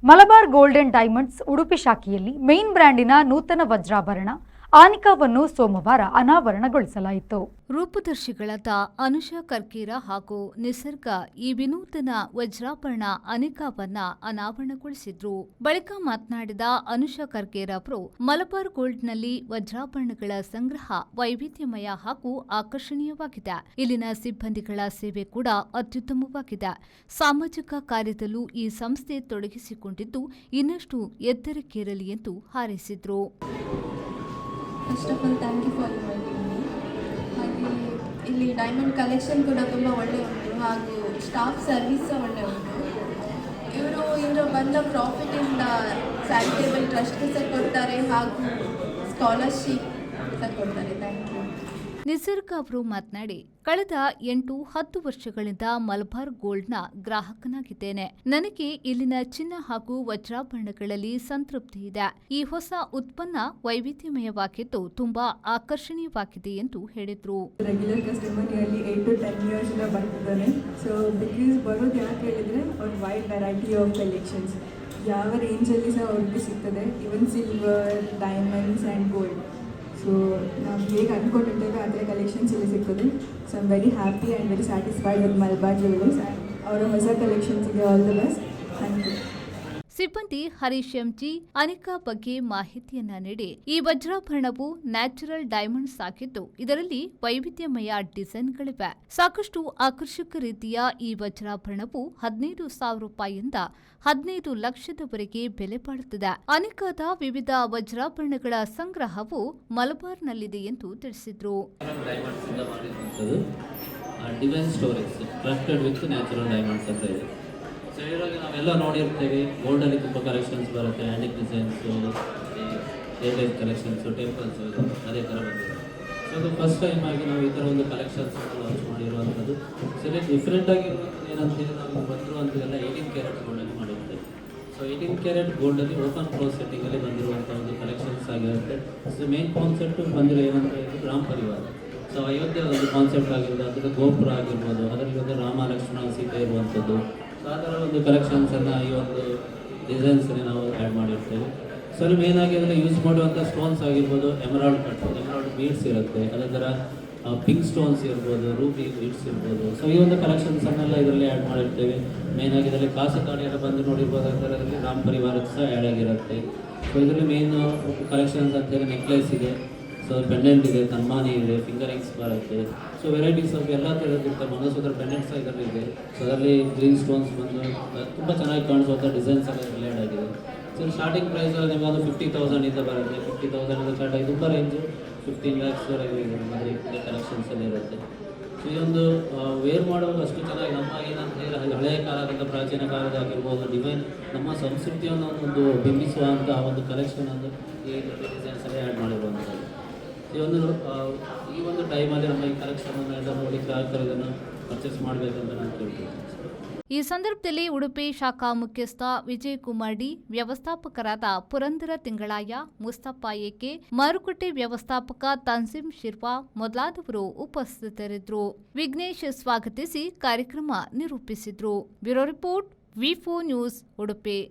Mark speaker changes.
Speaker 1: Malabar gold and diamonds Udupi ಶಾಖೆಯಲ್ಲಿ main ಬ್ರ್ಯಾಂಡಿನ ನೂತನ ವಜ್ರಾಭರಣ ಆನಿಕಾವನ್ನು ಸೋಮವಾರ ಅನಾವರಣಗೊಳಿಸಲಾಯಿತು.
Speaker 2: ರೂಪದರ್ಶಿಗಳಾದ ಅನುಷಾ ಕರ್ಕೇರ ಹಾಗೂ ನಿಸರ್ಗ ಈ ವಿನೂತನ ವಜ್ರಾಭರಣ ಅನಿಕಾವನ್ನ ಅನಾವರಣಗೊಳಿಸಿದ್ರು. ಬಳಿಕ ಮಾತನಾಡಿದ ಅನುಷಾ ಕರ್ಕೇರ ಅವರು, ಮಲಬಾರ್ ಗೋಲ್ಡ್ನಲ್ಲಿ ವಜ್ರಾಭರಣಗಳ ಸಂಗ್ರಹ ವೈವಿಧ್ಯಮಯ ಹಾಗೂ ಆಕರ್ಷಣೀಯವಾಗಿದೆ. ಇಲ್ಲಿನ ಸಿಬ್ಬಂದಿಗಳ ಸೇವೆ ಕೂಡ ಅತ್ಯುತ್ತಮವಾಗಿದೆ. ಸಾಮಾಜಿಕ ಕಾರ್ಯದಲ್ಲೂ ಈ ಸಂಸ್ಥೆ ತೊಡಗಿಸಿಕೊಂಡಿದ್ದು ಇನ್ನಷ್ಟು ಎತ್ತರಕ್ಕೇರಲಿ ಎಂದು ಹಾರೈಸಿದ್ರು.
Speaker 3: First of all thank you for inviting me. ಹಾಗೆ ಇಲ್ಲಿ ಡೈಮಂಡ್ ಕಲೆಕ್ಷನ್ ಕೂಡ ತುಂಬ ಒಳ್ಳೆಯ ಉಂಟು ಹಾಗೂ ಸ್ಟಾಫ್ ಸರ್ವಿಸ್ ಒಳ್ಳೆ ಉಂಟು. ಇವರು ಬಂದ ಪ್ರಾಫಿಟಿಂದ ಚಾರಿಟೇಬಲ್ ಟ್ರಸ್ಟ್ಗೆ ಸಹ ಕೊಡ್ತಾರೆ ಹಾಗೂ ಸ್ಕಾಲರ್ಶಿಪ್ ಸಹ ಕೊಡ್ತಾರೆ. Thank you.
Speaker 2: ನಿಸರ್ಗ ಅವರು ಮಾತನಾಡಿ, ಕಳೆದ 8-10 ವರ್ಷಗಳಿಂದ ಮಲಬಾರ್ ಗೋಲ್ಡ್ನ ಗ್ರಾಹಕನಾಗಿದ್ದೇನೆ. ನನಗೆ ಇಲ್ಲಿನ ಚಿನ್ನ ಹಾಗೂ ವಜ್ರಾಭರಣಗಳಲ್ಲಿ ಸಂತೃಪ್ತಿ ಇದೆ. ಈ ಹೊಸ ಉತ್ಪನ್ನ ವೈವಿಧ್ಯಮಯವಾಗಿದ್ದು ತುಂಬಾ ಆಕರ್ಷಣೀಯವಾಗಿದೆ ಎಂದು ಹೇಳಿದ್ರು.
Speaker 4: Regular customer nearly 8 to 10 years ಇಂದ ಬರ್ತಿದ್ದಾನೆ. ಸೊ ಬಿಕಾಸ್ ಬರೋದು ಯಾಕೆ ಹೇಳಿದ್ರೆ ಅವ್ರ ವೈಡ್ ವೆರೈಟಿ ಆಫ್ ಕಲೆಕ್ಷನ್ಸ್ ಯಾವ ರೇಂಜಲ್ಲಿ ಸಹ ಅವ್ರಿಗೆ ಸಿಗ್ತದೆ. Even silver, diamonds and gold. So ನಾವು ಹೇಗೆ ಅಂದ್ಕೊಂಡಿರ್ತೇವೆ ಆ ಥರ ಕಲೆಕ್ಷನ್ಸ್ ಇಲ್ಲಿ ಸಿಗ್ತದೆ. So I am very happy and very satisfied with Malabar Jewellers and ಅವರ ಹೊಸ ಕಲೆಕ್ಷನ್ಸ್ಗೆ all the best. Thank you.
Speaker 2: ಸಿಬ್ಬಂದಿ ಹರೀಶ್ ಎಂಜಿ ಅನಿಕಾ ಬಗ್ಗೆ ಮಾಹಿತಿಯನ್ನ ನೀಡಿ, ಈ ವಜ್ರಾಭರಣವು ನ್ಯಾಚುರಲ್ ಡೈಮಂಡ್ಸ್ ಆಗಿದ್ದು ಇದರಲ್ಲಿ ವೈವಿಧ್ಯಮಯ ಡಿಸೈನ್ಗಳಿವೆ. ಸಾಕಷ್ಟು ಆಕರ್ಷಕ ರೀತಿಯ ಈ ವಜ್ರಾಭರಣವು 15,000 ರೂಪಾಯಿಯಿಂದ 15 ಲಕ್ಷದವರೆಗೆ ಬೆಲೆ ಬಾಳುತ್ತದೆ. ಅನಿಕಾದ ವಿವಿಧ ವಜ್ರಾಭರಣಗಳ ಸಂಗ್ರಹವು ಮಲಬಾರ್ನಲ್ಲಿದೆ ಎಂದು ತಿಳಿಸಿದ್ರು.
Speaker 5: ಸೊ ಇದರಲ್ಲಿ ನಾವೆಲ್ಲ ನೋಡಿರ್ತೇವೆ, ಗೋಲ್ಡಲ್ಲಿ ತುಂಬ ಕಲೆಕ್ಷನ್ಸ್ ಬರುತ್ತೆ, antique designs, airline collections, temples, ಅದೇ ಥರ ಬಂದಿದೆ. ಸೊ ಅದು ಫಸ್ಟ್ ಟೈಮ್ ಆಗಿ ನಾವು ಈ ಥರ ಒಂದು ಕಲೆಕ್ಷನ್ಸ್ ಲಾಂಚ್ ಮಾಡಿರುವಂಥದ್ದು. ಸೊ ಇಲ್ಲಿ ಡಿಫ್ರೆಂಟ್ ಆಗಿರುವಂಥದ್ದು ಏನಂತ ಹೇಳಿ ನಾವು ಬಂದಿರುವಂಥದ್ದೆಲ್ಲ 18 ಕ್ಯಾರೆಟ್ ಗೋಲ್ಡಲ್ಲಿ ಮಾಡಿರ್ತೇವೆ. ಸೊ 18 ಕ್ಯಾರೆಟ್ ಗೋಲ್ಡಲ್ಲಿ ಓಪನ್ ಕ್ಲೋಸ್ ಸೆಟ್ಟಿಂಗಲ್ಲಿ ಬಂದಿರುವಂಥ ಒಂದು ಕಲೆಕ್ಷನ್ಸ್ ಆಗಿರುತ್ತೆ. ಸೊ ಮೇನ್ ಕಾನ್ಸೆಪ್ಟು ಬಂದಿರೋ ಏನಂತ ಹೇಳಿದ್ರೆ ರಾಮ ಪರಿವಾರ. ಸೊ ಅಯೋಧ್ಯೆ ಒಂದು ಕಾನ್ಸೆಪ್ಟ್ ಆಗಿರೋದು, ಅದರ ಗೋಪುರ ಆಗಿರ್ಬೋದು, ಅದರಲ್ಲಿ ಒಂದು ರಾಮ ಲಕ್ಷ್ಮಣ ಸೀತೆ ಇರುವಂಥದ್ದು. ಸೊ ಆ ಥರ ಒಂದು ಕಲೆಕ್ಷನ್ಸನ್ನು ಈ ಒಂದು ಡಿಸೈನ್ಸಲ್ಲಿ ನಾವು ಆ್ಯಡ್ ಮಾಡಿರ್ತೇವೆ. ಸೊ ಅಲ್ಲಿ ಮೇಯ್ನಾಗಿ ಅದನ್ನು ಯೂಸ್ ಮಾಡುವಂಥ ಸ್ಟೋನ್ಸ್ ಆಗಿರ್ಬೋದು, ಎಮರಾಲ್ಡ್ ಬೀಡ್ಸ್ ಇರುತ್ತೆ, ಅದೇ ಥರ ಪಿಂಕ್ ಸ್ಟೋನ್ಸ್ ಇರ್ಬೋದು, ರೂಬಿ ಬೀಡ್ಸ್ ಇರ್ಬೋದು. ಸೊ ಈ ಒಂದು ಕಲೆಕ್ಷನ್ಸನ್ನೆಲ್ಲ ಇದರಲ್ಲಿ ಆ್ಯಡ್ ಮಾಡಿರ್ತೇವೆ. ಮೇಯ್ನಾಗಿ ಇದರಲ್ಲಿ ಕಾಸುಕಾಣಿ ಎಲ್ಲ ಬಂದು ನೋಡಿರ್ಬೋದು, ಅದರಲ್ಲಿ ರಾಮ್ ಪರಿವಾರಕ್ಕೆ ಸಹ ಆ್ಯಡ್ ಆಗಿರುತ್ತೆ. ಸೊ ಇದರಲ್ಲಿ ಮೇಯ್ನು ಕಲೆಕ್ಷನ್ಸ್ ಅಂತೇಳಿ ನೆಕ್ಲೆಸ್ ಇದೆ, ಸೊ ಪೆಂಡೆಂಟ್ ಇದೆ, ಕನ್ಮಾನಿ ಇದೆ, ಫಿಂಗರಿಂಗ್ಸ್ ಬರುತ್ತೆ. ಸೊ ವೆರೈಟೀಸ್ ಆಫ್ ಎಲ್ಲ ಥರದ್ದಿರುತ್ತೆ. ಮಂಗಲಸೂತ್ರ ಪೆಂಡೆಂಟ್ಸ್ ಇದರಲ್ಲಿ ಇದೆ. ಸೊ ಅದರಲ್ಲಿ ಗ್ರೀನ್ ಸ್ಟೋನ್ಸ್ ಬಂದು ತುಂಬ ಚೆನ್ನಾಗಿ ಕಾಣಿಸುವಂಥ ಡಿಸೈನ್ಸ್ ಎಲ್ಲ ಇದರಲ್ಲಿ ಆ್ಯಡ್ ಆಗಿದೆ. ಸೊ ಸ್ಟಾರ್ಟಿಂಗ್ ಪ್ರೈಸಲ್ಲಿ ನಿಮಗೆ ಒಂದು 50,000 ಇಂದ ಬರುತ್ತೆ. 50,000 ಸ್ಟಾರ್ಟ್ ಆಗಿ ತುಂಬ ರೇಂಜು 15 lakhsವರೆಗೂ ಇದೆ. ನಮ್ಮಲ್ಲಿ ಕಲೆಕ್ಷನ್ಸಲ್ಲಿ ಇರುತ್ತೆ. ಸೊ ಈ ಒಂದು ವೇರ್ ಮಾಡುವಾಗ ಅಷ್ಟು ಚೆನ್ನಾಗಿ ನಮ್ಮ ಏನಂತ ಹೇಳಿ ಹಳೆಯ ಕಾಲದಿಂದ ಪ್ರಾಚೀನ ಕಾಲದಾಗಿರ್ಬೋದು, ಡಿವೈನ್ ನಮ್ಮ ಸಂಸ್ಕೃತಿಯನ್ನು ಒಂದು ಬಿಂಬಿಸುವಂಥ ಒಂದು ಕಲೆಕ್ಷನ್ ಒಂದು ಈ ಡಿಸೈನ್ಸಲ್ಲಿ ಆ್ಯಡ್ ಮಾಡಿರುವಂಥದ್ದು. ಈ ಒಂದು ಟೈಮಲ್ಲಿ ನಮ್ಮ ಈ ಕಲೆಕ್ಷನನ್ನು ಎಲ್ಲ ನೋಡಿ ಗ್ರಾಹಕರು ಇದನ್ನು ಪರ್ಚೇಸ್ ಮಾಡಬೇಕಂತ ನಾನು ಕೇಳ್ತೀನಿ.
Speaker 2: ಈ ಸಂದರ್ಭದಲ್ಲಿ ಉಡುಪಿ ಶಾಖಾ ಮುಖ್ಯಸ್ಥ ವಿಜಯ್ ಕುಮಾರ್ ಡಿ, ವ್ಯವಸ್ಥಾಪಕರಾದ ಪುರಂದರ ತಿಂಗಳಾಯ, ಮುಸ್ತಫಾ ಎಕೆ, ಮಾರುಕಟ್ಟೆ ವ್ಯವಸ್ಥಾಪಕ ತನ್ಸಿಮ್ ಶಿರ್ವಾ ಮೊದಲಾದವರು ಉಪಸ್ಥಿತರಿದ್ದರು. ವಿಘ್ನೇಶ್ ಸ್ವಾಗತಿಸಿ ಕಾರ್ಯಕ್ರಮ ನಿರೂಪಿಸಿದ್ರು. ಬ್ಯೂರೋ ರಿಪೋರ್ಟ್, ವಿ4 ನ್ಯೂಸ್, ಉಡುಪಿ.